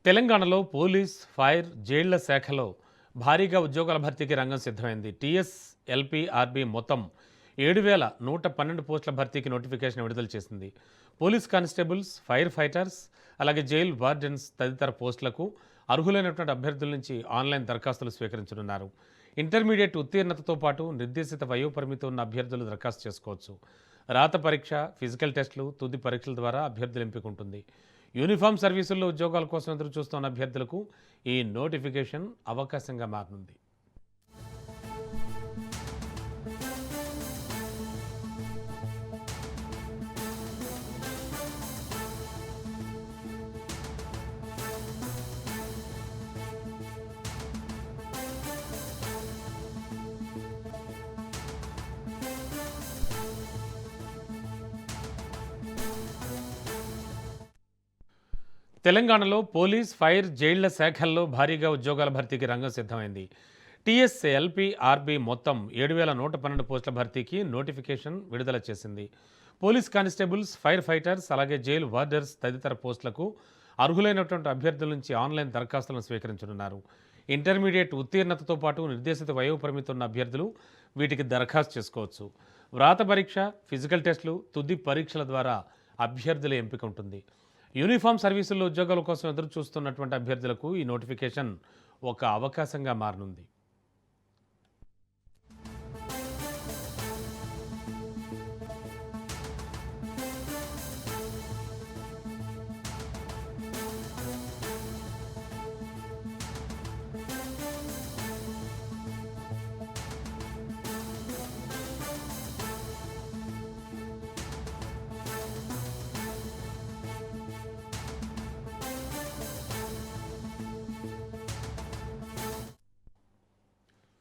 తెలంగాణలో police, fire, జైళ్ల శాఖలో భారీగా ఉద్యోగాల భర్తీకి రంగం సిద్ధమైంది. టీఎస్ఎల్పీఆర్బీ మొత్తం 7,112 పోస్టుల భర్తీకి నోటిఫికేషన్ విడుదల చేసింది. పోలీస్ కానిస్టేబుల్స్, ఫైర్ ఫైటర్స్, అలాగే జైల్ వార్డెన్స్ తదితర పోస్టులకు అర్హులైనటువంటి అభ్యర్థుల నుంచి ఆన్లైన్ దరఖాస్తులు స్వీకరించనున్నారు. ఇంటర్మీడియట్ ఉత్తీర్ణతతో పాటు నిర్దేశిత వయోపరిమితి ఉన్న అభ్యర్థులు దరఖాస్తు చేసుకోవచ్చు. రాత పరీక్ష, ఫిజికల్ టెస్టులు, తుది పరీక్షల ద్వారా అభ్యర్థుల ఎంపిక ఉంటుంది. యూనిఫామ్ సర్వీసుల్లో ఉద్యోగాల కోసం ఎదురు చూస్తున్న అభ్యర్థులకు ఈ నోటిఫికేషన్ అవకాశంగా మారనుంది. తెలంగాణలో పోలీస్, ఫైర్, జైళ్ల శాఖల్లో భారీగా ఉద్యోగాల భర్తీకి రంగం సిద్ధమైంది. టీఎస్ఎల్పీఆర్బీ మొత్తం 7,112 పోస్టుల భర్తీకి నోటిఫికేషన్ విడుదల చేసింది. పోలీస్ కానిస్టేబుల్స్, ఫైర్ ఫైటర్స్, అలాగే జైల్ వార్డర్స్ తదితర పోస్టులకు అర్హులైనటువంటి అభ్యర్థుల నుంచి ఆన్లైన్ దరఖాస్తులను స్వీకరించనున్నారు. ఇంటర్మీడియట్ ఉత్తీర్ణతతో పాటు నిర్దేశిత వయోపరిమితి ఉన్న అభ్యర్థులు వీటికి దరఖాస్తు చేసుకోవచ్చు. వ్రాత పరీక్ష, ఫిజికల్ టెస్టులు, తుది పరీక్షల ద్వారా అభ్యర్థుల ఎంపిక ఉంటుంది. యూనిఫామ్ సర్వీసుల్లో ఉద్యోగాల కోసం ఎదురు చూస్తున్నటువంటి అభ్యర్థులకు ఈ నోటిఫికేషన్ ఒక అవకాశంగా మారనుంది.